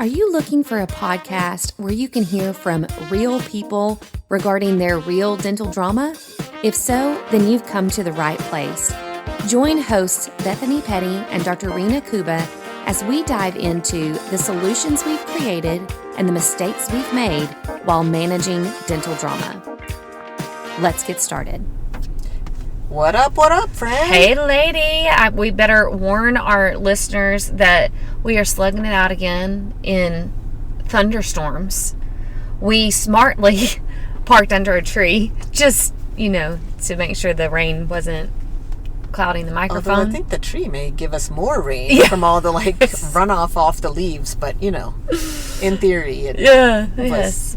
Are you looking for a podcast where you can hear from real people regarding their real dental drama? If so, then you've come to the right place. Join hosts Bethany Petty and Dr. Rena Kuba as we dive into the solutions we've created and the mistakes we've made while managing dental drama. Let's get started. What up, friend? Hey, lady. We better warn our listeners that we are slugging it out again in thunderstorms. We smartly parked under a tree just, to make sure the rain wasn't clouding the microphone. Although I think the tree may give us more rain from all the runoff off the leaves, but in theory,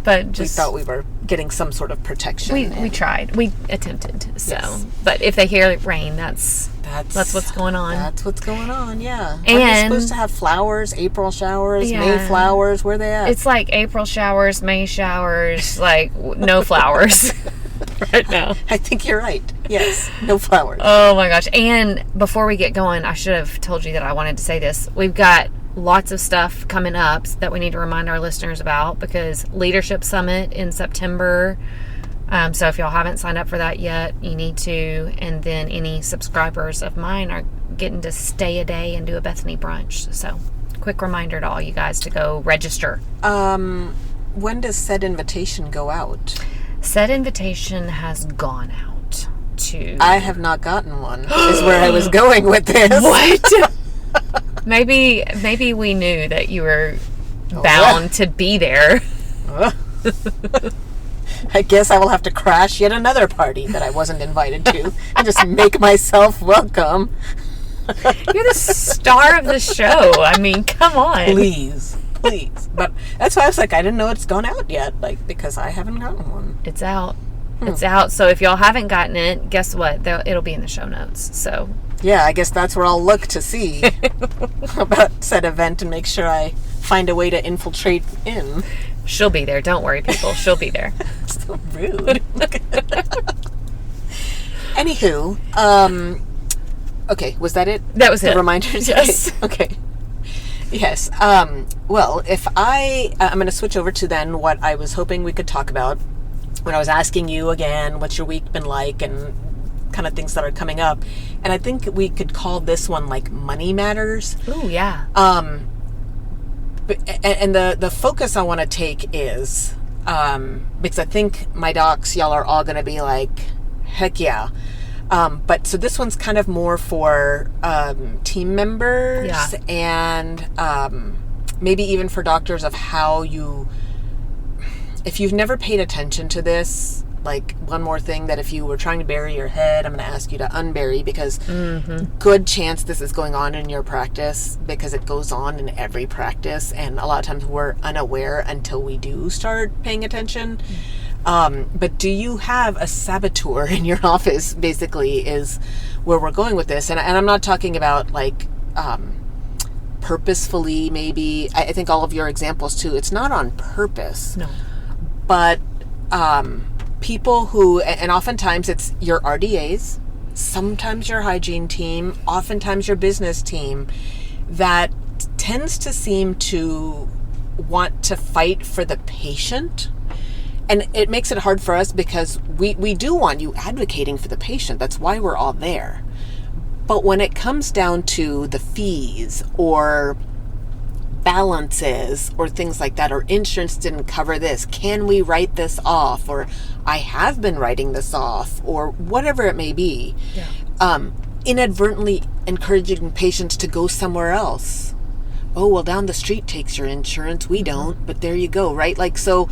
but just we thought we were getting some sort of protection. We tried, we attempted. So, yes. But if they hear rain, that's what's going on. That's what's going on. Yeah. And are they supposed to have flowers? April showers, May flowers. Where are they at? It's like April showers, May showers, like no flowers. Right now. I think you're right. Yes, no flowers. Oh my gosh. And before we get going, I should have told you that I wanted to say this. We've got lots of stuff coming up that we need to remind our listeners about, because Leadership Summit in September. So if y'all haven't signed up for that yet, you need to. And then any subscribers of mine are getting to stay a day and do a Bethany brunch. So quick reminder to all you guys to go register. When does said invitation go out? Said invitation has gone out to... I have not gotten one, is where I was going with this. What? Maybe we knew that you were bound to be there. I guess I will have to crash yet another party that I wasn't invited to and just make myself welcome. You're the star of the show. I mean, come on. Please. But that's why I was like, I didn't know it's gone out yet, because I haven't gotten one. It's out. It's out. So if y'all haven't gotten it, guess what? It'll be in the show notes. So yeah, I guess that's where I'll look to see about said event and make sure I find a way to infiltrate in. She'll be there. Don't worry, people. She'll be there. So rude. Anywho, okay, was that it? That was it. Reminders? Yes. Okay. Yes. Well, I'm going to switch over to then what I was hoping we could talk about when I was asking you again, what's your week been like, and kind of things that are coming up. And I think we could call this one like money matters. Oh, yeah. And the focus I want to take is, because I think my docs, y'all are all going to be like, heck yeah. But so this one's kind of more for team members and maybe even for doctors of how if you've never paid attention to this, like one more thing that if you were trying to bury your head, I'm going to ask you to unbury, because good chance this is going on in your practice, because it goes on in every practice. And a lot of times we're unaware until we do start paying attention. But do you have a saboteur in your office, basically, is where we're going with this. And I'm not talking about like purposefully, maybe. I think all of your examples too, it's not on purpose. No. But people who, and oftentimes it's your RDAs, sometimes your hygiene team, oftentimes your business team, that tends to seem to want to fight for the patient. And it makes it hard for us, because we do want you advocating for the patient. That's why we're all there. But when it comes down to the fees or balances or things like that, or insurance didn't cover this, can we write this off? Or I have been writing this off, or whatever it may be. Yeah. Inadvertently encouraging patients to go somewhere else. Oh, well, down the street takes your insurance. We don't, but there you go, right? Like, so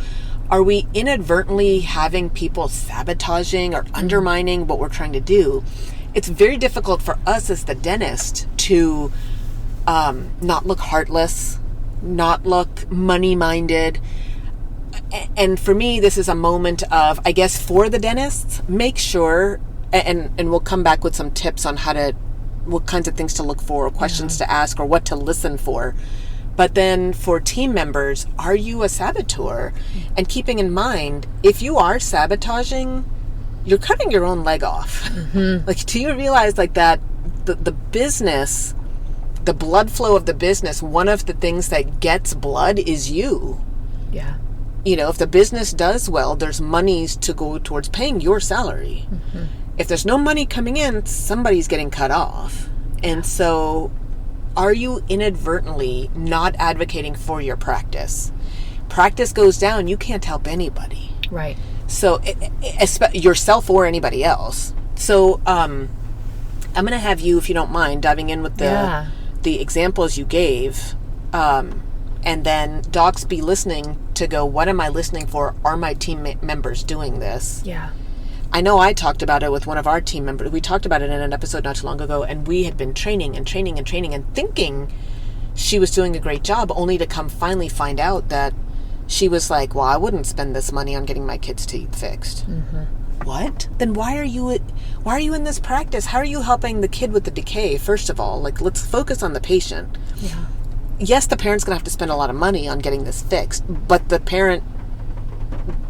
are we inadvertently having people sabotaging or undermining what we're trying to do? It's very difficult for us as the dentist to not look heartless, not look money-minded. And for me, this is a moment of, I guess, for the dentists, make sure, and we'll come back with some tips on what kinds of things to look for, or questions to ask, or what to listen for. But then for team members, are you a saboteur? And keeping in mind, if you are sabotaging, you're cutting your own leg off. Like, do you realize like that the business the blood flow of the business, one of the things that gets blood is you. Yeah. You know, if the business does well, there's monies to go towards paying your salary. Mm-hmm. If there's no money coming in, somebody's getting cut off. And so are you inadvertently not advocating for your practice? Practice goes down, you can't help anybody. Right. So yourself or anybody else. So I'm going to have you, if you don't mind, diving in with the examples you gave. And then docs be listening to go, what am I listening for? Are my team members doing this? Yeah. I know I talked about it with one of our team members. We talked about it in an episode not too long ago, and we had been training and thinking she was doing a great job, only to finally find out that she was like, well, I wouldn't spend this money on getting my kids' teeth fixed. Mm-hmm. What? Then why are you in this practice? How are you helping the kid with the decay? First of all, like, let's focus on the patient. Yeah. Yes, the parent's going to have to spend a lot of money on getting this fixed, but the parent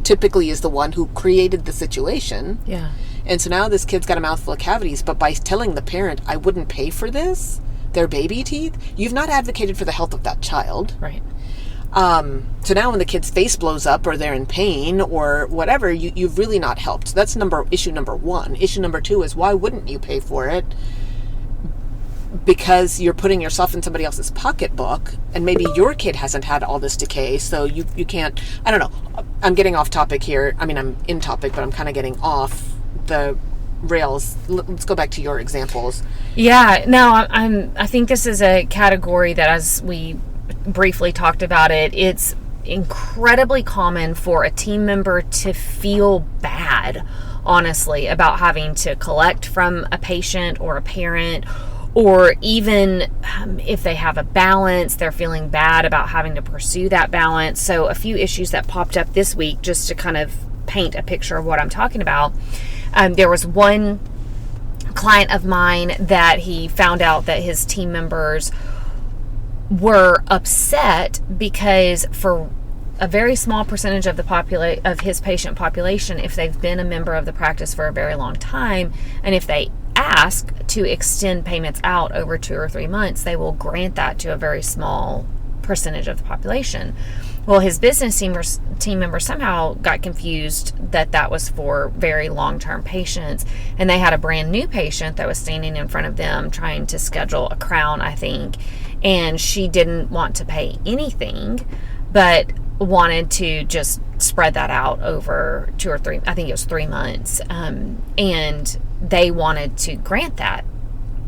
typically is the one who created the situation. Yeah. And so now this kid's got a mouthful of cavities, but by telling the parent, I wouldn't pay for this, their baby teeth, you've not advocated for the health of that child. Right. So now when the kid's face blows up or they're in pain or whatever, you've really not helped. So that's issue number one. Issue number two is, why wouldn't you pay for it? Because you're putting yourself in somebody else's pocketbook, and maybe your kid hasn't had all this decay, so you can't. I don't know. I'm getting off topic here. I mean, I'm in topic, but I'm kind of getting off the rails. Let's go back to your examples. Yeah. No, I think this is a category that, as we briefly talked about it's incredibly common for a team member to feel bad, honestly, about having to collect from a patient or a parent. Or even if they have a balance, they're feeling bad about having to pursue that balance. So a few issues that popped up this week, just to kind of paint a picture of what I'm talking about. There was one client of mine that he found out that his team members were upset because for a very small percentage of of his patient population, if they've been a member of the practice for a very long time, and if they ask to extend payments out over 2 or 3 months, they will grant that to a very small percentage of the population. Well, his business team members somehow got confused that was for very long-term patients, and they had a brand new patient that was standing in front of them trying to schedule a crown, I think, and she didn't want to pay anything, but wanted to just spread that out over 2 or 3, I think it was 3 months, and they wanted to grant that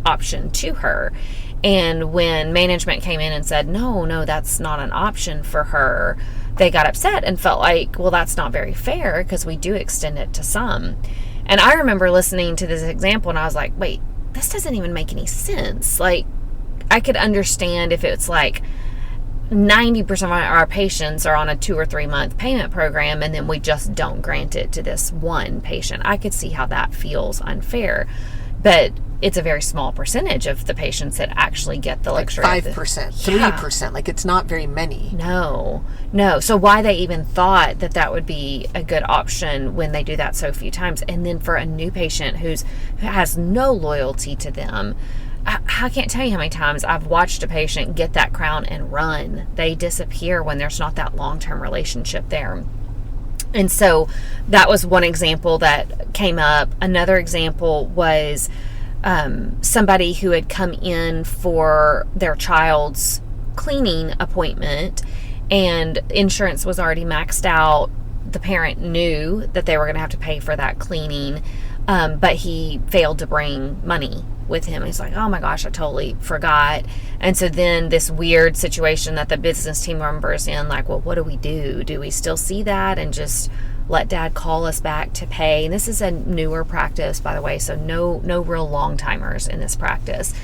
option to her. And when management came in and said, no, that's not an option for her, they got upset and felt like, well, that's not very fair because we do extend it to some. And I remember listening to this example and I was like, wait, this doesn't even make any sense. Like, I could understand if it's like 90% of our patients are on a 2 or 3 month payment program and then we just don't grant it to this one patient. I could see how that feels unfair, but it's a very small percentage of the patients that actually get the luxury. Like 5%, 3%. Like, it's not very many. No. So why they even thought that would be a good option when they do that so few times. And then for a new patient who has no loyalty to them, I can't tell you how many times I've watched a patient get that crown and run. They disappear when there's not that long-term relationship there. And so that was one example that came up. Another example was somebody who had come in for their child's cleaning appointment, and insurance was already maxed out. The parent knew that they were going to have to pay for that cleaning, but he failed to bring money with him. He's like, oh my gosh, I totally forgot. And so then this weird situation that the business team member is in, like, well, what do we do? Do we still see that and just let dad call us back to pay? And this is a newer practice, by the way, so no real long timers in this practice.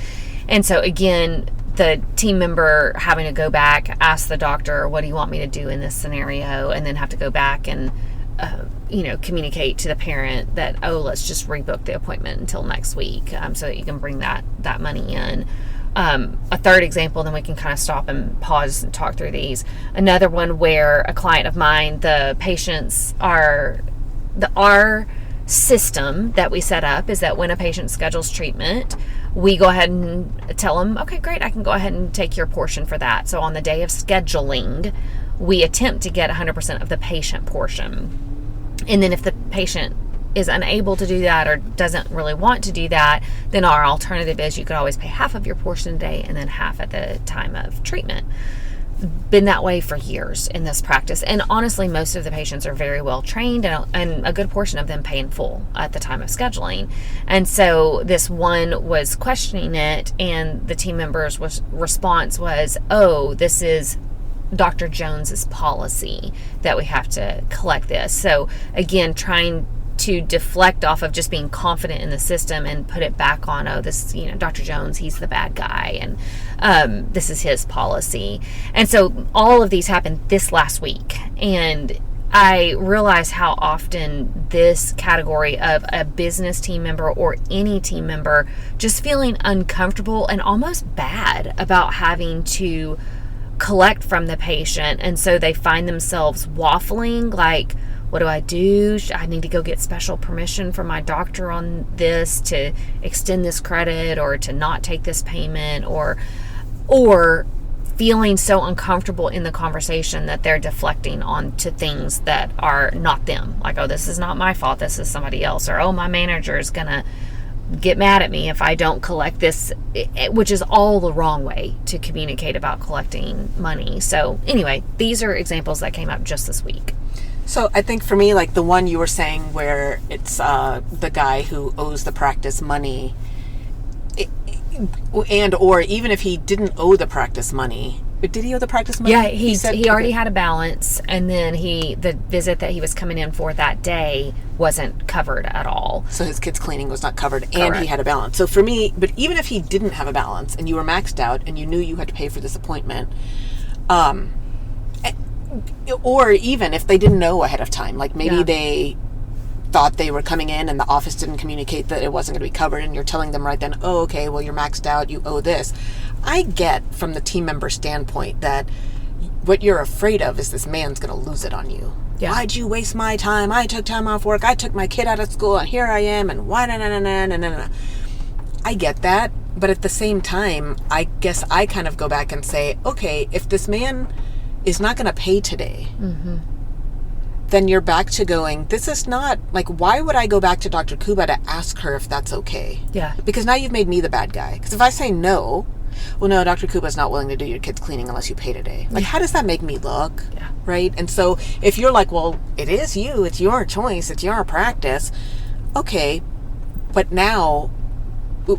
And so again, the team member having to go back, ask the doctor, what do you want me to do in this scenario? And then have to go back and communicate to the parent that, oh, let's just rebook the appointment until next week, so that you can bring that money in. A third example, then we can kind of stop and pause and talk through these. Another one where a client of mine, the patients our system that we set up is that when a patient schedules treatment, we go ahead and tell them, okay, great, I can go ahead and take your portion for that. So on the day of scheduling, we attempt to get 100% of the patient portion. And then if the patient is unable to do that or doesn't really want to do that, then our alternative is you could always pay half of your portion a day and then half at the time of treatment. Been that way for years in this practice. And honestly, most of the patients are very well trained, and a good portion of them pay in full at the time of scheduling. And so this one was questioning it, and the team member's response was, oh, this is Dr. Jones's policy that we have to collect this. So again, trying to deflect off of just being confident in the system and put it back on, oh, this, Dr. Jones, he's the bad guy, and this is his policy. And so all of these happened this last week, and I realized how often this category of a business team member or any team member just feeling uncomfortable and almost bad about having to collect from the patient, and so they find themselves waffling like, what do I do? I need to go get special permission from my doctor on this to extend this credit or to not take this payment, or feeling so uncomfortable in the conversation that they're deflecting onto things that are not them. Like, oh, this is not my fault, this is somebody else. Or, oh, my manager is going to get mad at me if I don't collect this, which is all the wrong way to communicate about collecting money. So anyway, these are examples that came up just this week. So I think for me, like the one you were saying where it's the guy who owes the practice money, or even if he didn't owe the practice money, did he owe the practice money? Yeah, he already had a balance, and then the visit that he was coming in for that day wasn't covered at all. So his kid's cleaning was not covered. Correct. And he had a balance. So for me, but even if he didn't have a balance and you were maxed out and you knew you had to pay for this appointment, or even if they didn't know ahead of time, like maybe they thought they were coming in and the office didn't communicate that it wasn't going to be covered, and you're telling them right then, oh, okay, well, you're maxed out, you owe this. I get from the team member standpoint that what you're afraid of is this man's going to lose it on you. Yeah. Why'd you waste my time? I took time off work. I took my kid out of school, and here I am, and why, na. I get that, but at the same time, I guess I kind of go back and say, okay, if this man is not going to pay today, then you're back to going, this is not, like, why would I go back to Dr. Kuba to ask her if that's okay? Yeah. Because now you've made me the bad guy. Because if I say no, well, no, Dr. Kuba's not willing to do your kid's cleaning unless you pay today. Like, how does that make me look? Yeah. Right? And so if you're like, well, it is you, it's your choice, it's your practice, okay, but now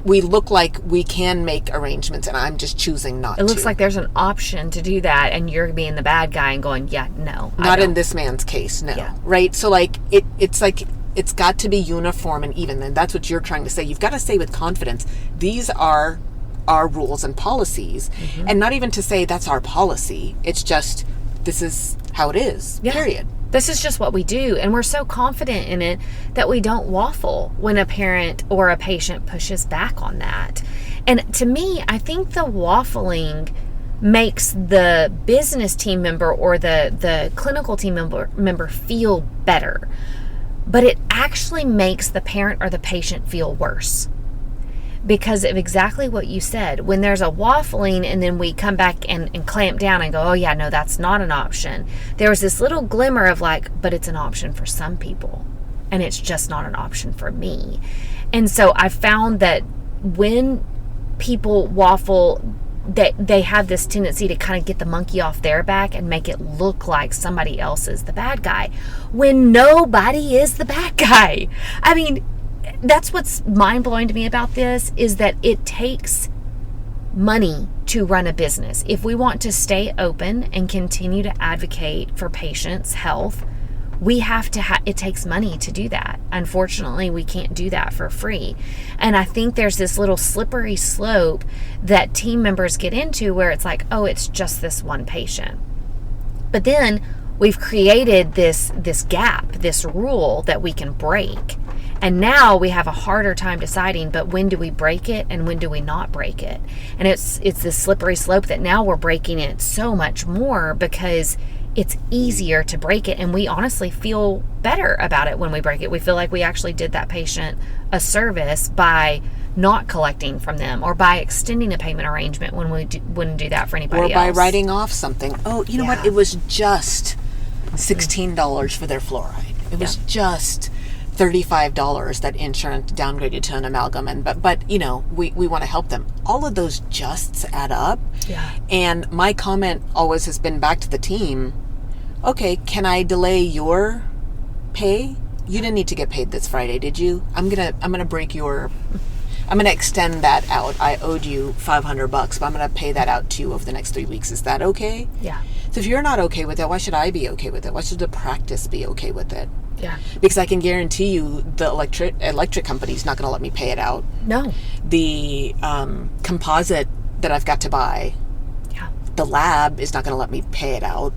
we look like we can make arrangements, and I'm just choosing not to. It looks like there's an option to do that, and you're being the bad guy and going, yeah, no. Not in this man's case, no. Yeah. Right? So, like, it's like, it's got to be uniform and even, and that's what you're trying to say. You've got to say with confidence, these are our rules and policies, and not even to say that's our policy. It's just, this is how it is, period. This is just what we do, and we're so confident in it that we don't waffle when a parent or a patient pushes back on that. And to me, I think the waffling makes the business team member or the clinical team member feel better, but it actually makes the parent or the patient feel worse. Because of exactly what you said. When there's a waffling and then we come back and clamp down and go, oh yeah, no, that's not an option. There was this little glimmer of like, but it's an option for some people, and it's just not an option for me. And so I found that when people waffle, that they have this tendency to kind of get the monkey off their back and make it look like somebody else is the bad guy, when nobody is the bad guy. I mean, that's what's mind-blowing to me about this, is that it takes money to run a business. If we want to stay open and continue to advocate for patients' health, we have to it takes money to do that. Unfortunately, we can't do that for free. And I think there's this little slippery slope that team members get into where it's like, oh, it's just this one patient. But then we've created this gap, this rule that we can break. And now we have a harder time deciding, but when do we break it and when do we not break it? And it's this slippery slope that now we're breaking it so much more because it's easier to break it. And we honestly feel better about it when we break it. We feel like we actually did that patient a service by not collecting from them, or by extending a payment arrangement when we wouldn't do that for anybody else. Or by writing off something. Oh, you know what? It was just $16 for their fluoride. It was just $35 that insurance downgraded to an amalgam. But you know, we want to help them. All of those justs add up. Yeah. And my comment always has been back to the team, okay, can I delay your pay? You didn't need to get paid this Friday, did you? I'm gonna extend that out. I owed you $500, but I'm gonna pay that out to you over the next 3 weeks. Is that okay? Yeah. So if you're not okay with it, why should I be okay with it? Why should the practice be okay with it? Yeah. Because I can guarantee you the electric company's not gonna let me pay it out. No. The composite that I've got to buy, the lab is not gonna let me pay it out.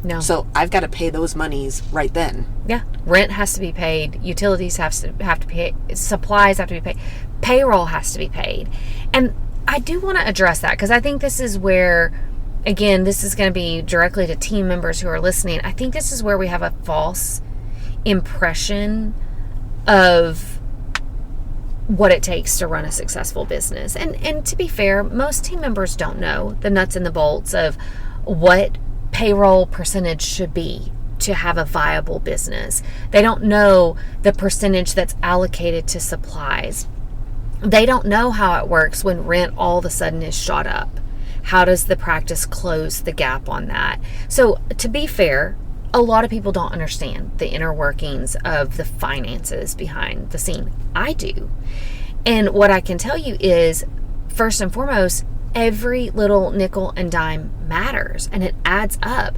No. So I've got to pay those monies right then. Yeah. Rent has to be paid. Utilities have to pay. Supplies have to be paid. Payroll has to be paid. And I do want to address that, because I think this is where, again, this is going to be directly to team members who are listening. I think this is where we have a false impression of what it takes to run a successful business. And to be fair, most team members don't know the nuts and the bolts of what payroll percentage should be to have a viable business. They don't know the percentage that's allocated to supplies. They don't know how it works when rent all of a sudden is shot up. How does the practice close the gap on that? So to be fair, a lot of people don't understand the inner workings of the finances behind the scene. I do. And what I can tell you is, first and foremost, every little nickel and dime matters, and it adds up.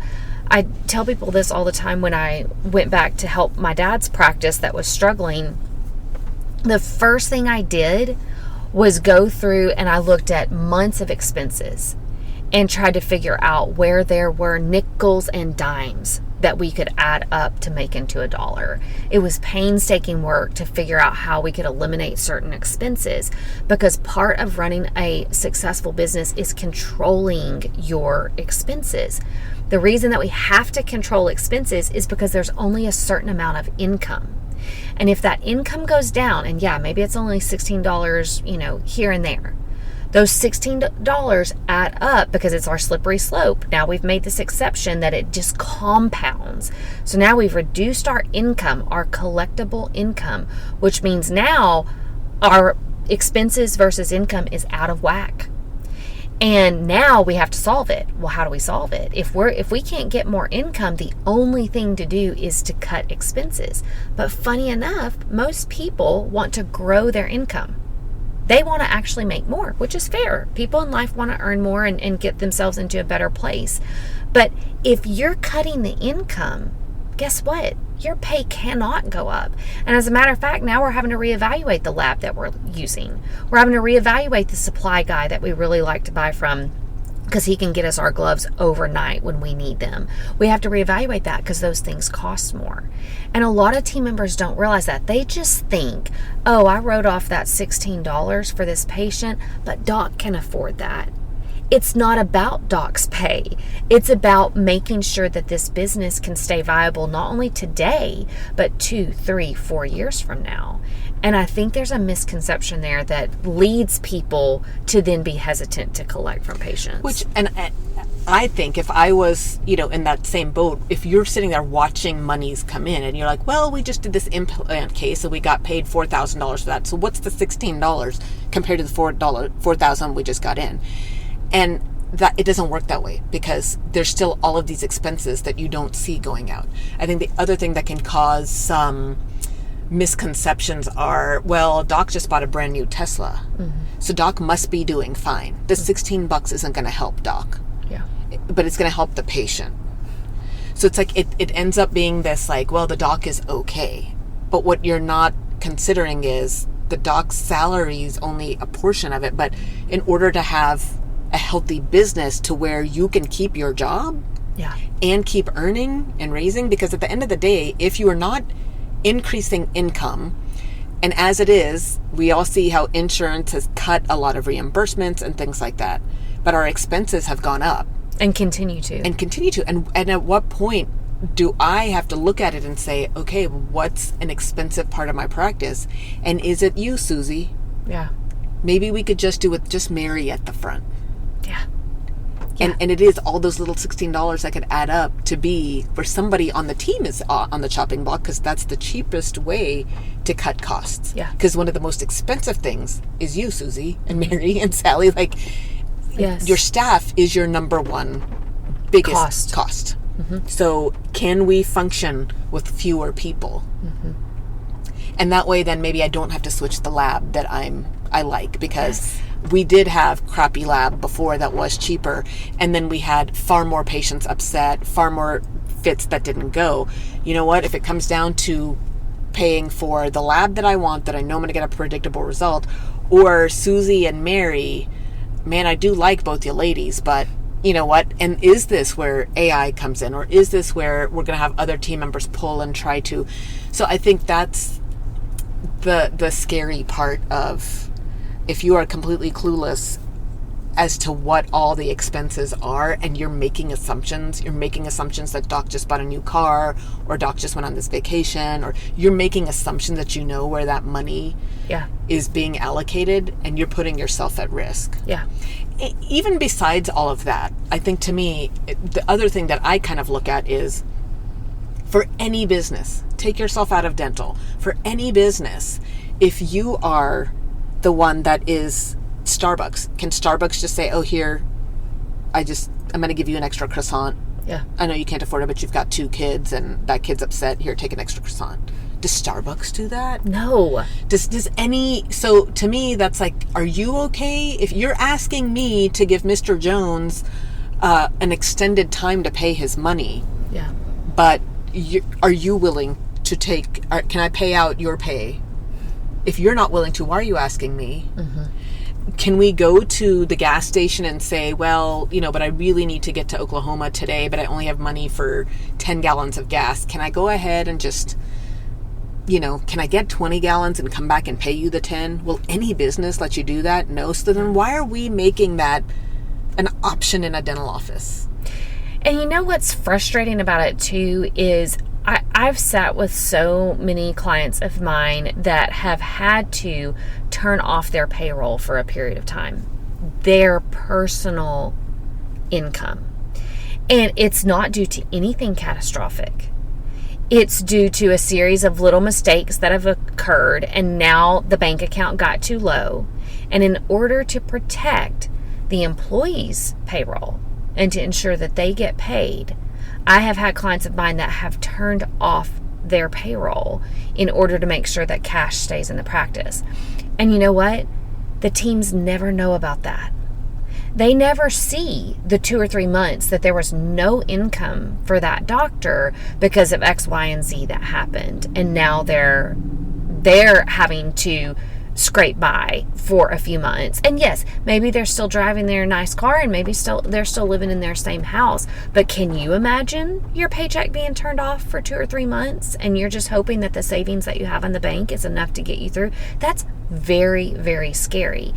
I tell people this all the time. When I went back to help my dad's practice that was struggling, the first thing I did was go through and I looked at months of expenses and tried to figure out where there were nickels and dimes that we could add up to make into $1. It was painstaking work to figure out how we could eliminate certain expenses, because part of running a successful business is controlling your expenses. The reason that we have to control expenses is because there's only a certain amount of income. And if that income goes down, and maybe it's only $16, here and there, those $16 add up because it's our slippery slope. Now we've made this exception that it just compounds. So now we've reduced our income, our collectible income, which means now our expenses versus income is out of whack. And now we have to solve it. Well, how do we solve it? If we can't get more income, the only thing to do is to cut expenses. But funny enough, most people want to grow their income. They want to actually make more, which is fair. People in life want to earn more and get themselves into a better place. But if you're cutting the income, guess what? Your pay cannot go up. And as a matter of fact, now we're having to reevaluate the lab that we're using. We're having to reevaluate the supply guy that we really like to buy from, because he can get us our gloves overnight when we need them. We have to reevaluate that because those things cost more. And a lot of team members don't realize that. They just think, oh, I wrote off that $16 for this patient, but Doc can afford that. It's not about Doc's pay. It's about making sure that this business can stay viable not only today, but 2, 3, 4 years from now. And I think there's a misconception there that leads people to then be hesitant to collect from patients. And I think if I was, in that same boat, if you're sitting there watching monies come in and you're like, well, we just did this implant case and we got paid $4,000 for that. So what's the $16 compared to the $4,000 we just got in? And that it doesn't work that way, because there's still all of these expenses that you don't see going out. I think the other thing that can cause some misconceptions are, well, Doc just bought a brand new Tesla. Mm-hmm. So Doc must be doing fine. The $16 isn't going to help Doc. Yeah. But it's going to help the patient. So it's like it ends up being this like, well, the Doc is okay. But what you're not considering is the Doc's salary is only a portion of it. But in order to have a healthy business to where you can keep your job and keep earning and raising, because at the end of the day, if you are not increasing income, and as it is, we all see how insurance has cut a lot of reimbursements and things like that, but our expenses have gone up and continue to. And at what point do I have to look at it and say, okay, what's an expensive part of my practice, and is it you, Susie? Yeah. Maybe we could just do with just Mary at the front. Yeah. And it is all those little $16 that could add up to be where somebody on the team is on the chopping block, because that's the cheapest way to cut costs. Yeah. Because one of the most expensive things is you, Susie, and Mary and Sally. Like, yes. Your staff is your number one biggest cost. Mm-hmm. So can we function with fewer people? Mm-hmm. And that way, then maybe I don't have to switch the lab that I like, because we did have crappy lab before that was cheaper, and then we had far more patients upset, far more fits that didn't go. You know what? If it comes down to paying for the lab that I want, that I know I'm going to get a predictable result, or Susie and Mary, man, I do like both you ladies, but you know what? And is this where AI comes in, or is this where we're going to have other team members pull and try to? So I think that's the scary part of, if you are completely clueless as to what all the expenses are, and you're making assumptions that Doc just bought a new car, or Doc just went on this vacation, or you're making assumptions that you know where that money is being allocated, and you're putting yourself at risk. Yeah. Even besides all of that, I think, to me, the other thing that I kind of look at is, for any business, take yourself out of dental, for any business, if you are the one that is Starbucks, can Starbucks just say, oh, here, I'm going to give you an extra croissant? Yeah. I know you can't afford it, but you've got 2 kids and that kid's upset. Here, take an extra croissant. Does Starbucks do that? No. Does any, so to me, that's like, are you okay? If you're asking me to give Mr. Jones an extended time to pay his money, but are you willing to can I pay out your pay? If you're not willing to, why are you asking me? Mm-hmm. Can we go to the gas station and say, well, but I really need to get to Oklahoma today, but I only have money for 10 gallons of gas. Can I go ahead and just, can I get 20 gallons and come back and pay you the 10? Will any business let you do that? No. So then why are we making that an option in a dental office? And you know what's frustrating about it too is I've sat with so many clients of mine that have had to turn off their payroll for a period of time, their personal income. And it's not due to anything catastrophic. It's due to a series of little mistakes that have occurred, and now the bank account got too low. And in order to protect the employee's payroll and to ensure that they get paid, I have had clients of mine that have turned off their payroll in order to make sure that cash stays in the practice. And you know what? The teams never know about that. They never see the 2 or 3 months that there was no income for that doctor because of X, Y, and Z that happened. And now they're having to scrape by for a few months. And yes, maybe they're still driving their nice car, and maybe they're still living in their same house. But can you imagine your paycheck being turned off for 2 or 3 months, and you're just hoping that the savings that you have in the bank is enough to get you through? That's very, very scary.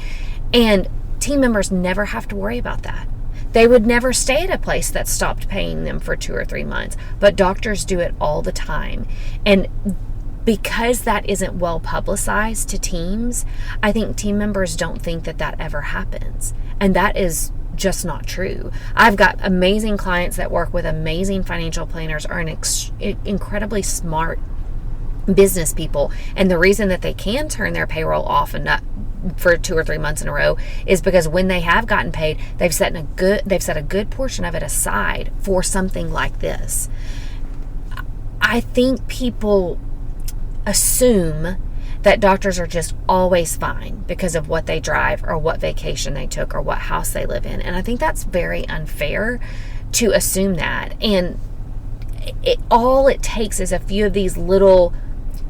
And team members never have to worry about that. They would never stay at a place that stopped paying them for 2 or 3 months, but doctors do it all the time. And because that isn't well publicized to teams, I think team members don't think that ever happens. And that is just not true. I've got amazing clients that work with amazing financial planners, are incredibly smart business people. And the reason that they can turn their payroll off and not for 2 or 3 months in a row is because when they have gotten paid, they've set a good portion of it aside for something like this. I think people assume that doctors are just always fine because of what they drive or what vacation they took or what house they live in. And I think that's very unfair to assume that. And all it takes is a few of these little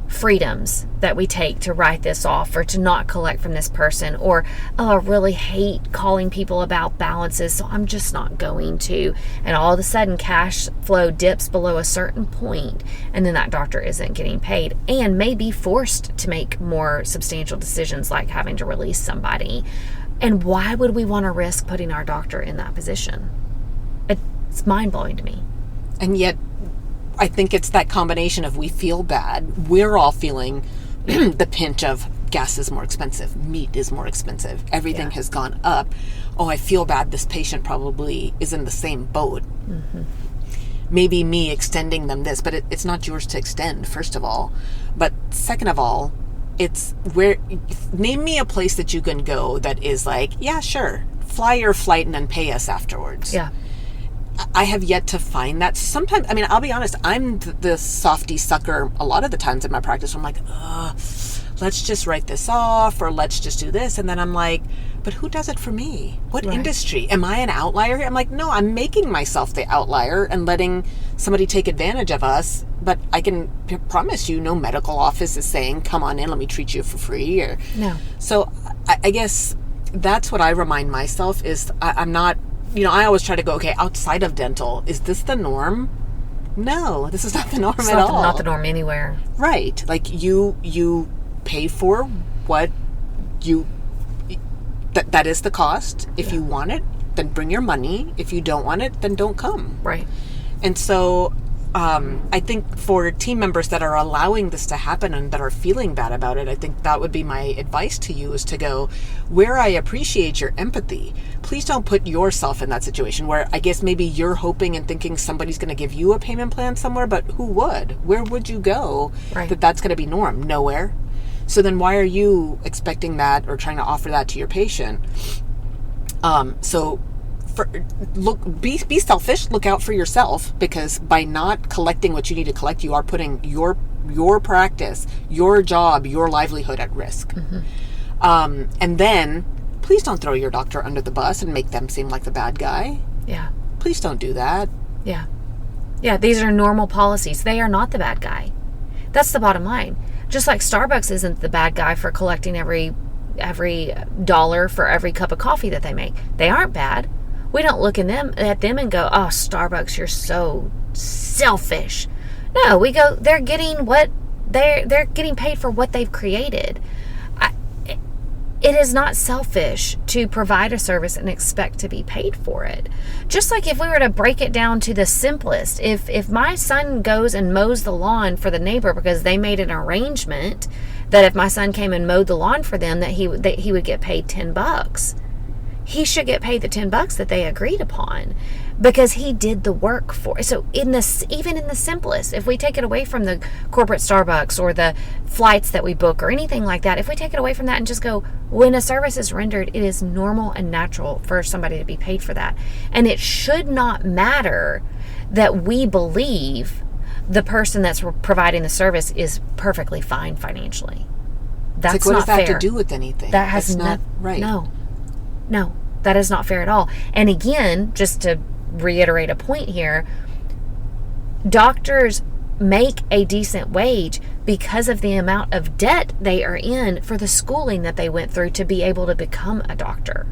freedoms that we take to write this off, or to not collect from this person, or, oh, I really hate calling people about balances, so I'm just not going to. And all of a sudden cash flow dips below a certain point, and then that doctor isn't getting paid and may be forced to make more substantial decisions like having to release somebody. And why would we want to risk putting our doctor in that position? It's mind-blowing to me. And yet I think it's that combination of, we feel bad, we're all feeling the pinch of gas is more expensive, meat is more expensive, everything has gone up. Oh, I feel bad, this patient probably is in the same boat. Maybe me extending them this, but it's not yours to extend, first of all. But second of all, it's where, name me a place that you can go that is like, yeah, sure, fly your flight and then pay us afterwards. Yeah. I have yet to find that. Sometimes, I mean, I'll be honest, I'm the softy sucker a lot of the times in my practice. I'm like, let's just write this off, or let's just do this. And then I'm like, but who does it for me? What industry? Am I an outlier here? I'm like, no, I'm making myself the outlier and letting somebody take advantage of us. But I can promise you, no medical office is saying, come on in, let me treat you for free. Or No. So I guess that's what I remind myself is I'm not, I always try to go, okay, outside of dental, is this the norm? No, this is not the norm at all. Not the norm anywhere. Right. Like you pay for what you, that is the cost. If you want it, then bring your money. If you don't want it, then don't come. Right. And so I think for team members that are allowing this to happen and that are feeling bad about it, I think that would be my advice to you, is to go, where I appreciate your empathy, please don't put yourself in that situation where I guess maybe you're hoping and thinking somebody's going to give you a payment plan somewhere, but who would? Where would you go that's going to be norm? Nowhere. So then why are you expecting that or trying to offer that to your patient? Be selfish, look out for yourself, because by not collecting what you need to collect, you are putting your practice, your job, your livelihood at risk. And then please don't throw your doctor under the bus and make them seem like the bad guy. Yeah. Please don't do that. Yeah. Yeah, these are normal policies. They are not the bad guy. That's the bottom line. Just like Starbucks isn't the bad guy for collecting every dollar for every cup of coffee that they make. They aren't bad. We don't look at them and go, oh, Starbucks, you're so selfish. No, we go, they're getting paid for what they've created. It is not selfish to provide a service and expect to be paid for it. Just like if we were to break it down to the simplest, if my son goes and mows the lawn for the neighbor because they made an arrangement that if my son came and mowed the lawn for them, that he would get paid $10. He should get paid the $10 that they agreed upon, because he did the work for it. So even in the simplest, if we take it away from the corporate Starbucks or the flights that we book or anything like that, if we take it away from that and just go, when a service is rendered, it is normal and natural for somebody to be paid for that. And it should not matter that we believe the person that's providing the service is perfectly fine financially. That's like, what not does that fair. have to do with anything? That has not right. No, that is not fair at all. And again, just to reiterate a point here, doctors make a decent wage because of the amount of debt they are in for the schooling that they went through to be able to become a doctor.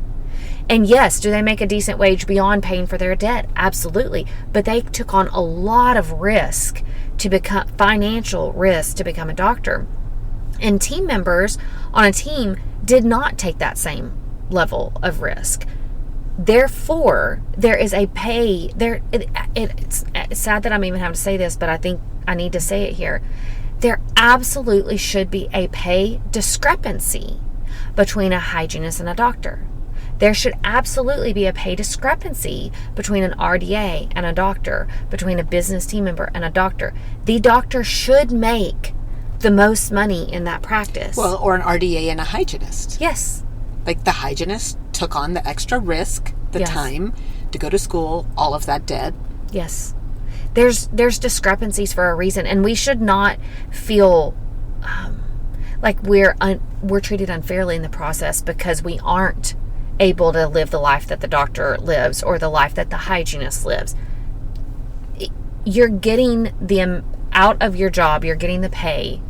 And yes, do they make a decent wage beyond paying for their debt? Absolutely. But they took on a lot of risk financial risk to become a doctor. And team members on a team did not take that same level of risk. Therefore, there is a pay there. It's sad that I'm even having to say this, but I think I need to say it here. There absolutely should be a pay discrepancy between a hygienist and a doctor. There should absolutely be a pay discrepancy between an RDA and a doctor, between a business team member and a doctor. The doctor should make the most money in that practice. Well, or an RDA and a hygienist. Yes. Like the hygienist took on the extra risk, the time to go to school, all of that debt. Yes. There's discrepancies for a reason, and we should not feel like we're treated unfairly in the process because we aren't able to live the life that the doctor lives or the life that the hygienist lives. You're getting out of your job, you're getting the pay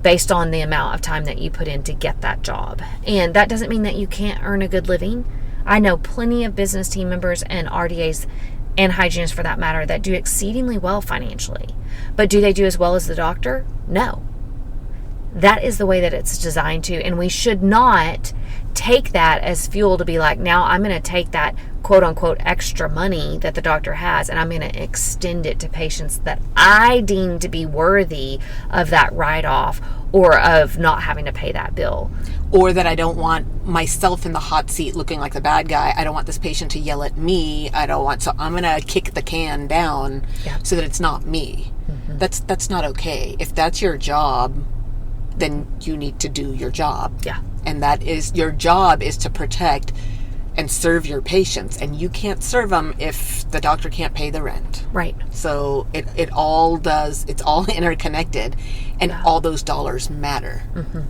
based on the amount of time that you put in to get that job. And that doesn't mean that you can't earn a good living. I know plenty of business team members and RDAs and hygienists for that matter that do exceedingly well financially. But do they do as well as the doctor? No. That is the way that it's designed to, and we should not take that as fuel to be like, now I'm going to take that quote unquote extra money that the doctor has, and I'm going to extend it to patients that I deem to be worthy of that write-off or of not having to pay that bill. Or that I don't want myself in the hot seat looking like the bad guy. I don't want this patient to yell at me. So I'm going to kick the can down so that it's not me. Mm-hmm. That's not okay. If that's your job, then you need to do your job. Yeah. And that is, your job is to protect and serve your patients. And you can't serve them if the doctor can't pay the rent. Right. So it's all interconnected, and all those dollars matter. Mm-hmm.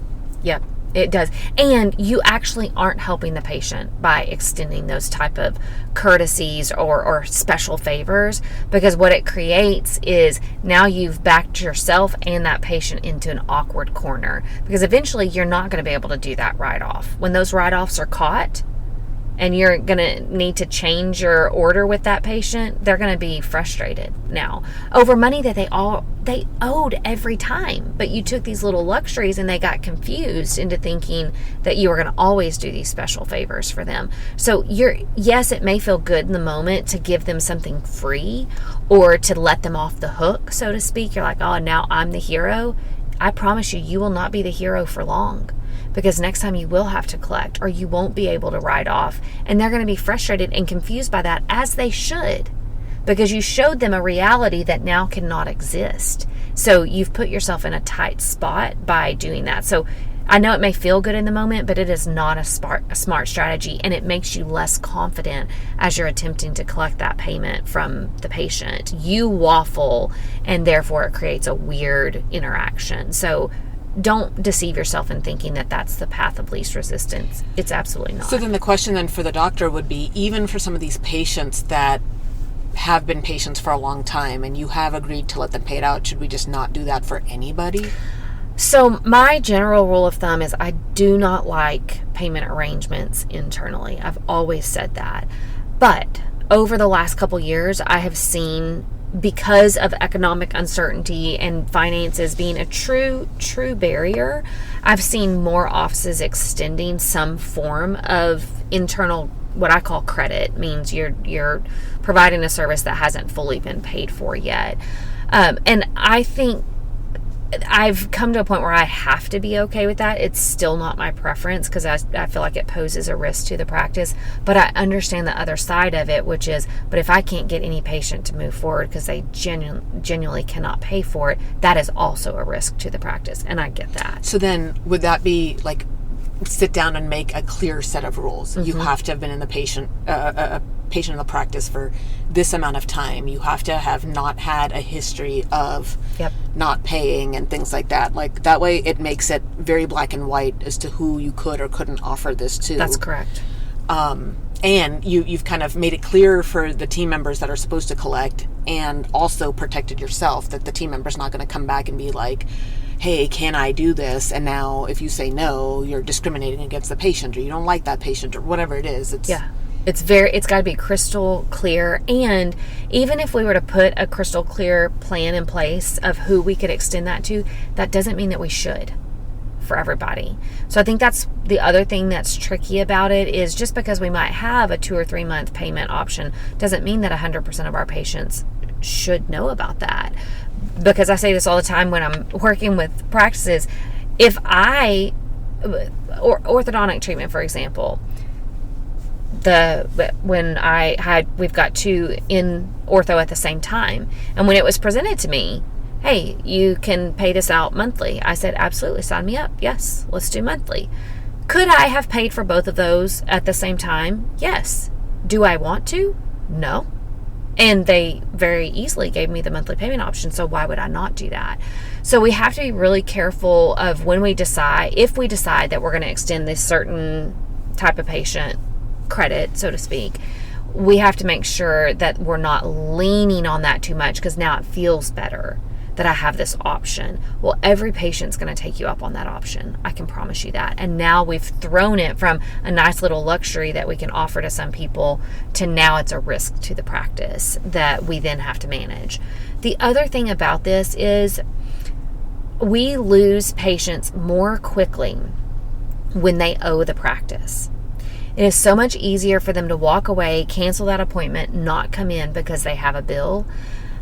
Yep. It does. And you actually aren't helping the patient by extending those type of courtesies or special favors, because what it creates is now you've backed yourself and that patient into an awkward corner, because eventually you're not going to be able to do that write-off. When those write-offs are caught and you're going to need to change your order with that patient, they're going to be frustrated now over money that they owed every time. But you took these little luxuries and they got confused into thinking that you were going to always do these special favors for them. So yes, it may feel good in the moment to give them something free or to let them off the hook, so to speak. You're like, oh, now I'm the hero. I promise you will not be the hero for long. Because next time you will have to collect, or you won't be able to write off. And they're going to be frustrated and confused by that, as they should. Because you showed them a reality that now cannot exist. So you've put yourself in a tight spot by doing that. So I know it may feel good in the moment, but it is not a smart strategy. And it makes you less confident as you're attempting to collect that payment from the patient. You waffle, and therefore it creates a weird interaction. So don't deceive yourself in thinking that that's the path of least resistance. It's absolutely not. So then the question then for the doctor would be, even for some of these patients that have been patients for a long time and you have agreed to let them pay it out, should we just not do that for anybody? So my general rule of thumb is I do not like payment arrangements internally. I've always said that. But over the last couple years, I have seen, because of economic uncertainty and finances being a true barrier, I've seen more offices extending some form of internal, what I call credit, means you're providing a service that hasn't fully been paid for yet. And I think I've come to a point where I have to be okay with that. It's still not my preference, because I feel like it poses a risk to the practice. But I understand the other side of it, which is, but if I can't get any patient to move forward because they genuinely cannot pay for it, that is also a risk to the practice. And I get that. So then would that be like, sit down and make a clear set of rules? Mm-hmm. You have to have been in the patient in the practice for this amount of time. You have to have not had a history of not paying and things like that. Like, that way it makes it very black and white as to who you could or couldn't offer this to. That's correct. And you've kind of made it clear for the team members that are supposed to collect, and also protected yourself that the team member's not going to come back and be like, hey, can I do this? And now if you say no, you're discriminating against the patient, or you don't like that patient, or whatever it is. It's got to be crystal clear. And even if we were to put a crystal clear plan in place of who we could extend that to, that doesn't mean that we should for everybody. So I think that's the other thing that's tricky about it, is just because we might have a 2 or 3 month payment option doesn't mean that 100% of our patients should know about that. Because I say this all the time when I'm working with practices. If orthodontic treatment, for example, we've got 2 in ortho at the same time, and when it was presented to me, hey, you can pay this out monthly, I said, absolutely, sign me up. Yes, let's do monthly. Could I have paid for both of those at the same time? Yes. Do I want to? No. And they very easily gave me the monthly payment option, so why would I not do that? So we have to be really careful of when we decide, if we decide that we're going to extend this certain type of patient credit, so to speak, we have to make sure that we're not leaning on that too much, because now it feels better that I have this option. Well, every patient's going to take you up on that option. I can promise you that. And now we've thrown it from a nice little luxury that we can offer to some people to now it's a risk to the practice that we then have to manage. The other thing about this is we lose patients more quickly when they owe the practice. It is so much easier for them to walk away, cancel that appointment, not come in because they have a bill.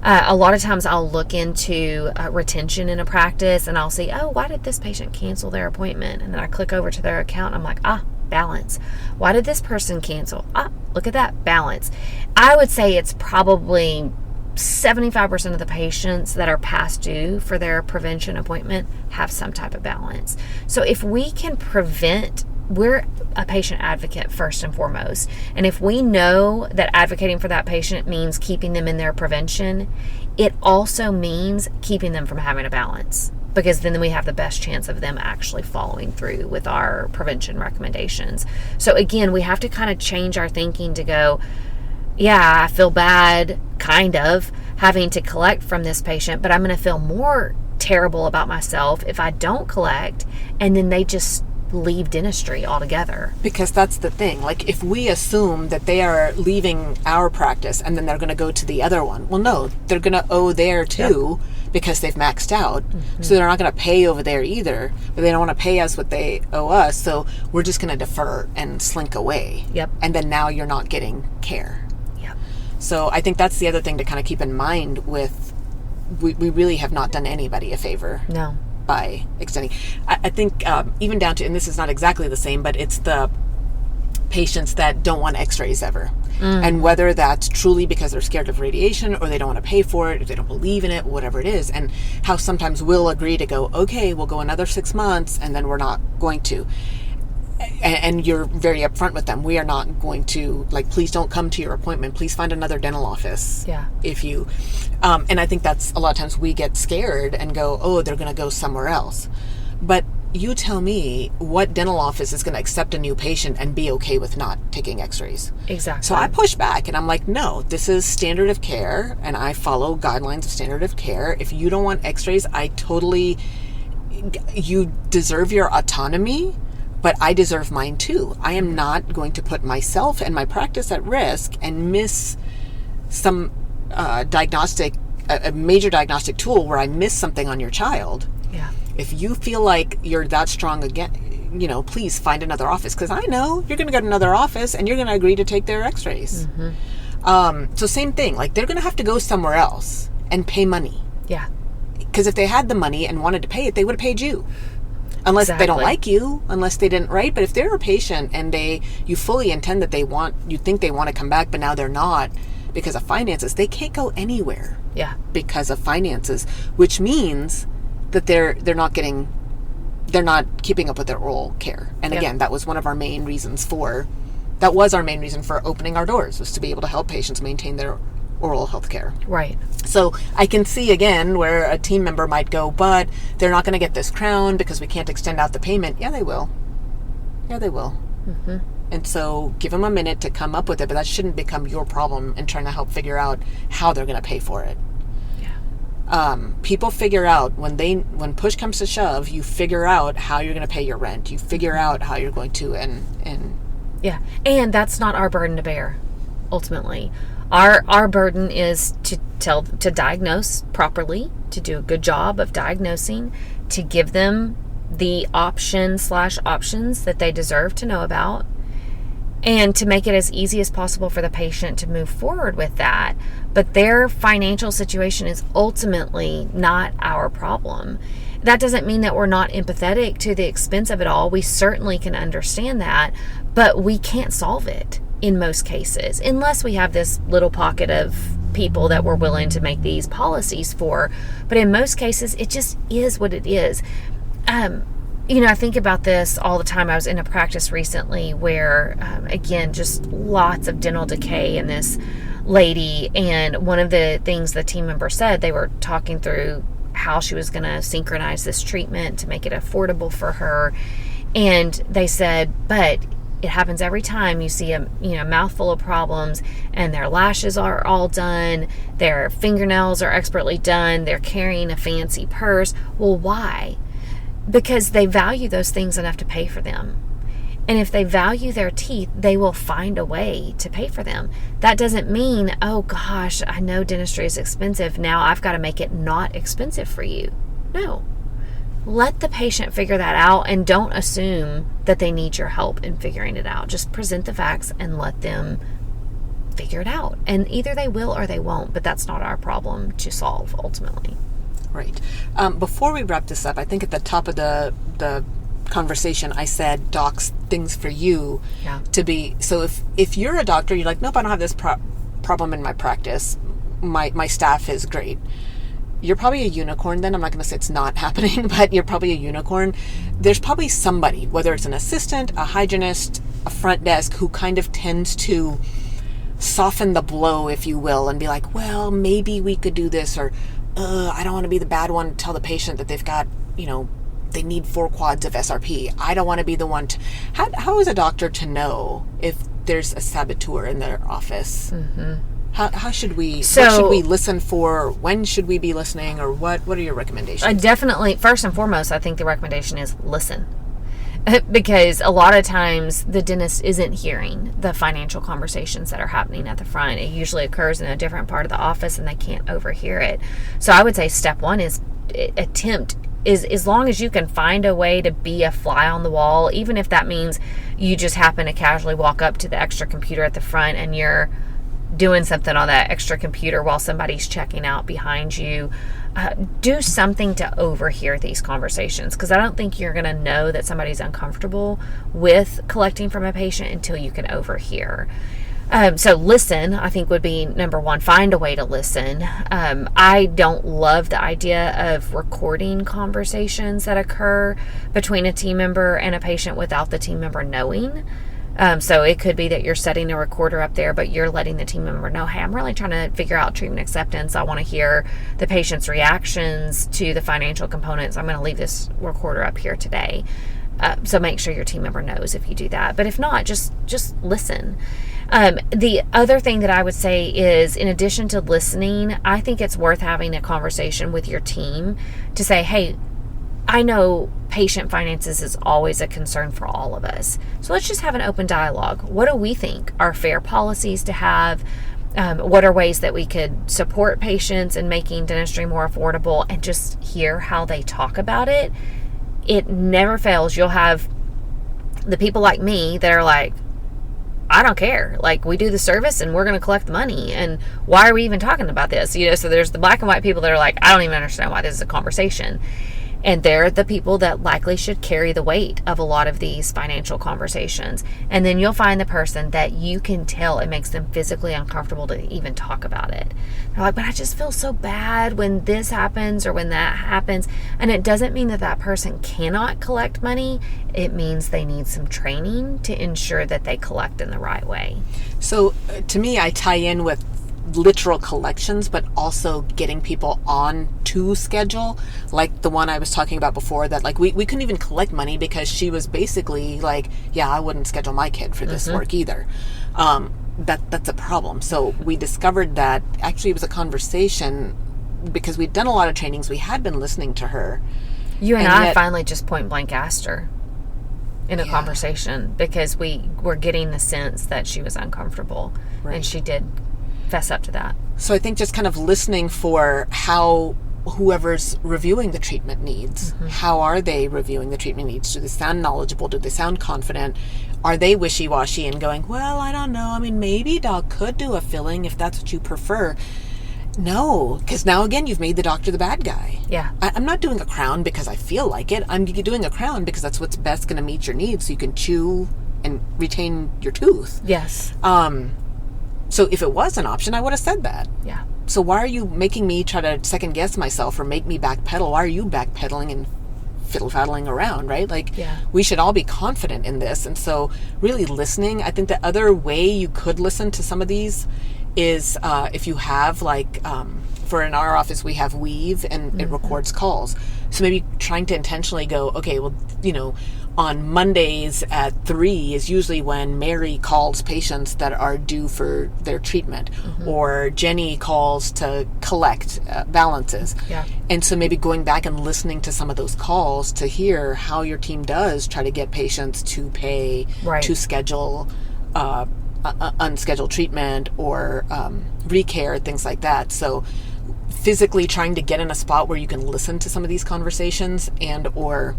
A lot of times I'll look into retention in a practice and I'll see, oh, why did this patient cancel their appointment? And then I click over to their account and I'm like, balance. Why did this person cancel? Look at that, balance. I would say it's probably 75% of the patients that are past due for their prevention appointment have some type of balance. So if we can prevent, we're a patient advocate first and foremost. And if we know that advocating for that patient means keeping them in their prevention, it also means keeping them from having a balance, because then we have the best chance of them actually following through with our prevention recommendations. So again, we have to kind of change our thinking to go, yeah, I feel bad, kind of, having to collect from this patient, but I'm going to feel more terrible about myself if I don't collect, and then they just leave dentistry altogether. Because that's the thing. Like, if we assume that they are leaving our practice and then they're going to go to the other one, well, no, they're going to owe there too, because they've maxed out. Mm-hmm. So they're not going to pay over there either, but they don't want to pay us what they owe us. So we're just going to defer and slink away. Yep. And then now you're not getting care. So I think that's the other thing to kind of keep in mind with, we really have not done anybody a favor. No. By extending. I think even down to, and this is not exactly the same, but it's the patients that don't want x-rays ever. And whether that's truly because they're scared of radiation or they don't want to pay for it, or they don't believe in it, whatever it is, and how sometimes we'll agree to go, okay, we'll go another 6 months and then we're not going to. And you're very upfront with them. We are not going to, like, please don't come to your appointment. Please find another dental office. Yeah. If you, and I think that's a lot of times we get scared and go, oh, they're going to go somewhere else. But you tell me what dental office is going to accept a new patient and be okay with not taking x-rays. Exactly. So I push back and I'm like, no, this is standard of care and I follow guidelines of standard of care. If you don't want x-rays, you deserve your autonomy. But I deserve mine too. I am not going to put myself and my practice at risk and miss some a major diagnostic tool where I miss something on your child. Yeah. If you feel like you're that strong again, please find another office, because I know you're going to go to another office and you're going to agree to take their x-rays. Mm-hmm. So same thing, like they're going to have to go somewhere else and pay money. Yeah. Because if they had the money and wanted to pay it, they would have paid you. Unless they don't like you, unless they didn't, right? But if they're a patient and you fully intend that you think they want to come back, but now they're not because of finances, they can't go anywhere. Yeah. Because of finances, which means that they're not keeping up with their oral care. And again, that was our main reason for opening our doors, was to be able to help patients maintain their oral health care. Right. So I can see again where a team member might go, but they're not going to get this crown because we can't extend out the payment. Yeah, they will. Mm-hmm. And so give them a minute to come up with it, but that shouldn't become your problem in trying to help figure out how they're going to pay for it. Yeah. People figure out when push comes to shove, you figure out how you're going to pay your rent. You figure out how you're going to yeah. And that's not our burden to bear, ultimately. Our burden is to diagnose properly, to do a good job of diagnosing, to give them the options that they deserve to know about, and to make it as easy as possible for the patient to move forward with that. But their financial situation is ultimately not our problem. That doesn't mean that we're not empathetic to the expense of it all. We certainly can understand that, but we can't solve it in most cases, unless we have this little pocket of people that we're willing to make these policies for. But in most cases, it just is what it is. I think about this all the time. I was in a practice recently where, again, just lots of dental decay in this lady. And one of the things the team member said, they were talking through how she was going to synchronize this treatment to make it affordable for her. And they said, but it happens every time you see a mouthful of problems and their lashes are all done, their fingernails are expertly done, they're carrying a fancy purse. Well, why? Because they value those things enough to pay for them. And if they value their teeth, they will find a way to pay for them. That doesn't mean, oh gosh, I know dentistry is expensive, now I've got to make it not expensive for you. No. let the patient figure that out, and don't assume that they need your help in figuring it out. Just present the facts and let them figure it out. And either they will or they won't, but that's not our problem to solve ultimately. Right. Before we wrap this up, I think at the top of the conversation, I said, docs, things for you to be. So if you're a doctor, you're like, nope, I don't have this problem in my practice. My staff is great. You're probably a unicorn then. I'm not going to say it's not happening, but you're probably a unicorn. There's probably somebody, whether it's an assistant, a hygienist, a front desk, who kind of tends to soften the blow, if you will, and be like, well, maybe we could do this, or I don't want to be the bad one to tell the patient that they've got, they need 4 quads of SRP. I don't want to be the one to... How is a doctor to know if there's a saboteur in their office? Mm-hmm. How should we... what should we listen for? When should we be listening? Or what are your recommendations? Definitely, first and foremost, I think the recommendation is listen. Because a lot of times the dentist isn't hearing the financial conversations that are happening at the front. It usually occurs in a different part of the office and they can't overhear it. So I would say step one is attempt, is as long as you can find a way to be a fly on the wall, even if that means you just happen to casually walk up to the extra computer at the front and you're doing something on that extra computer while somebody's checking out behind you. Do something to overhear these conversations, because I don't think you're going to know that somebody's uncomfortable with collecting from a patient until you can overhear. So listen, I think, would be number one. Find a way to listen. I don't love the idea of recording conversations that occur between a team member and a patient without the team member knowing. So it could be that you're setting a recorder up there, but you're letting the team member know, hey, I'm really trying to figure out treatment acceptance. I want to hear the patient's reactions to the financial components. I'm going to leave this recorder up here today. So make sure your team member knows if you do that. But if not, just listen. The other thing that I would say is, in addition to listening, I think it's worth having a conversation with your team to say, hey, I know patient finances is always a concern for all of us. So let's just have an open dialogue. What do we think are fair policies to have? What are ways that we could support patients in making dentistry more affordable, and just hear how they talk about it? It never fails. You'll have the people like me that are like, I don't care. Like, we do the service and we're going to collect the money. And why are we even talking about this? So there's the black and white people that are like, I don't even understand why this is a conversation. And they're the people that likely should carry the weight of a lot of these financial conversations. And then you'll find the person that you can tell it makes them physically uncomfortable to even talk about it. They're like, but I just feel so bad when this happens or when that happens. And it doesn't mean that that person cannot collect money. It means they need some training to ensure that they collect in the right way. So to me, I tie in with literal collections, but also getting people on to schedule, like the one I was talking about before, that like we couldn't even collect money because she was basically like, yeah, I wouldn't schedule my kid for this work either. That's a problem. So we discovered that actually it was a conversation, because we'd done a lot of trainings, we had been listening to her. You and I finally just point blank asked her in a conversation, because we were getting the sense that she was uncomfortable, and she did fess up to that. So I think just kind of listening for how whoever's reviewing the treatment needs, how are they reviewing the treatment needs? Do they sound knowledgeable? Do they sound confident? Are they wishy-washy and going, well, I don't know. I mean, maybe doc could do a filling if that's what you prefer. No, because now again, you've made the doctor the bad guy. Yeah. I'm not doing a crown because I feel like it. I'm doing a crown because that's what's best going to meet your needs, so you can chew and retain your tooth. Yes. So if it was an option, I would have said that. Yeah. So why are you making me try to second guess myself or make me backpedal? Why are you backpedaling and fiddle-faddling around, right? Like, we should all be confident in this. And so really listening, I think the other way you could listen to some of these is if you have, like, for in our office, we have Weave, and it records calls. So maybe trying to intentionally go, okay, well, on Mondays at 3 is usually when Mary calls patients that are due for their treatment, or Jenny calls to collect balances. Yeah. And so maybe going back and listening to some of those calls to hear how your team does try to get patients to pay, to schedule unscheduled treatment or recare, things like that. So physically trying to get in a spot where you can listen to some of these conversations, and or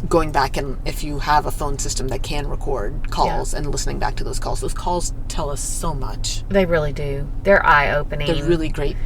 going back, and if you have a phone system that can record calls and listening back to those calls tell us so much. They really do. They're eye-opening. They're really great.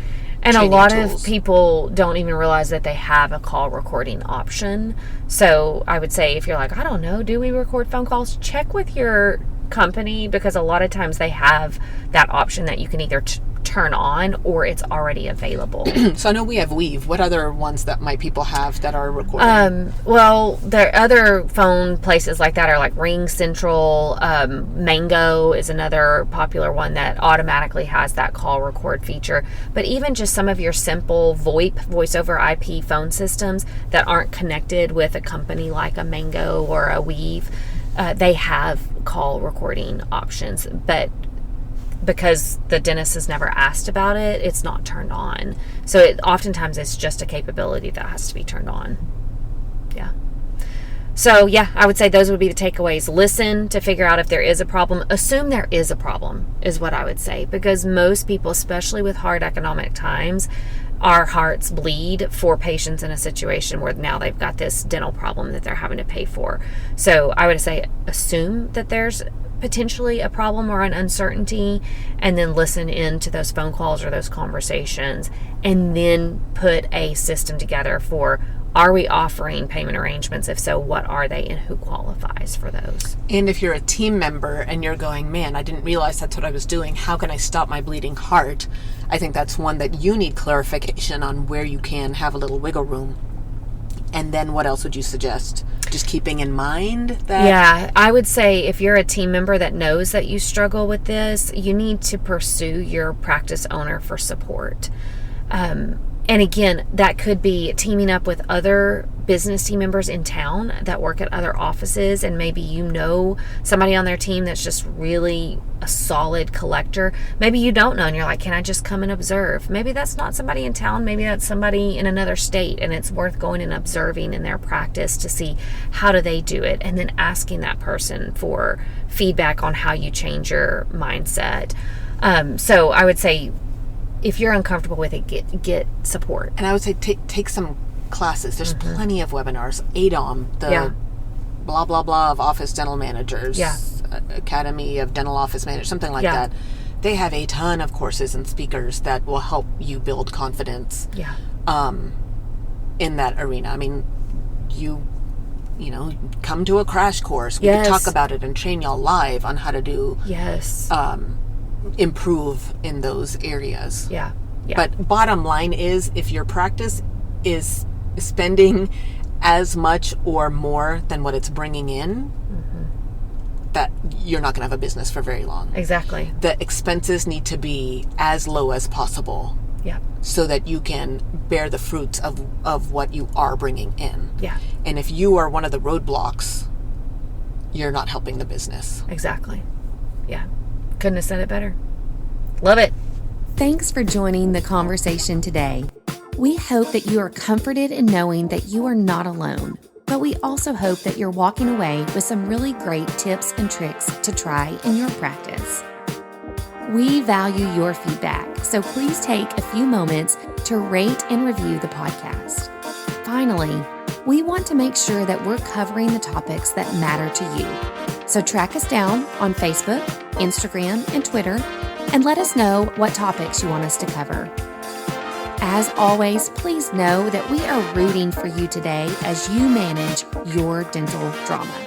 And a lot tools. of people don't even realize that they have a call recording option. So I would say, if you're like, I don't know, do we record phone calls? Check with your company, because a lot of times they have that option that you can either turn on or it's already available. So I know we have Weave. What other ones that might people have that are recording? Well, there other phone places like that are like Ring Central. Mango is another popular one that automatically has that call record feature. But even just some of your simple VoIP, voice over IP phone systems that aren't connected with a company like a Mango or a Weave, they have call recording options, but because the dentist has never asked about it, it's not turned on. So oftentimes it's just a capability that has to be turned on. Yeah. So yeah, I would say those would be the takeaways. Listen to figure out if there is a problem. Assume there is a problem is what I would say, because most people, especially with hard economic times, our hearts bleed for patients in a situation where now they've got this dental problem that they're having to pay for. So I would say assume that there's potentially a problem or an uncertainty, and then listen in to those phone calls or those conversations, and then put a system together for, are we offering payment arrangements? If so, what are they and who qualifies for those? And if you're a team member and you're going, man, I didn't realize that's what I was doing. How can I stop my bleeding heart? I think that's one that you need clarification on, where you can have a little wiggle room. And then what else would you suggest? Just keeping in mind that... Yeah, I would say if you're a team member that knows that you struggle with this, you need to pursue your practice owner for support. And again, that could be teaming up with other business team members in town that work at other offices, and maybe you know somebody on their team that's just really a solid collector. Maybe you don't know and you're like, can I just come and observe? Maybe that's not somebody in town. Maybe that's somebody in another state, and it's worth going and observing in their practice to see how do they do it, and then asking that person for feedback on how you change your mindset. So I would say, if you're uncomfortable with it, get support. And I would say take some classes. There's plenty of webinars. ADOM, the blah, blah, blah of office dental managers, Academy of Dental Office Managers, something like that. They have a ton of courses and speakers that will help you build confidence in that arena. I mean, you know, come to a crash course. We can talk about it and train y'all live on how to do improve in those areas. But bottom line is, if your practice is spending as much or more than what it's bringing in, that you're not going to have a business for very long. Exactly. The expenses need to be as low as possible, so that you can bear the fruits of what you are bringing in. And if you are one of the roadblocks, you're not helping the business. Exactly. Couldn't have said it better. Love it. Thanks for joining the conversation today. We hope that you are comforted in knowing that you are not alone, but we also hope that you're walking away with some really great tips and tricks to try in your practice. We value your feedback, so please take a few moments to rate and review the podcast. Finally, we want to make sure that we're covering the topics that matter to you. So track us down on Facebook, Instagram, and Twitter, and let us know what topics you want us to cover. As always, please know that we are rooting for you today as you manage your dental drama.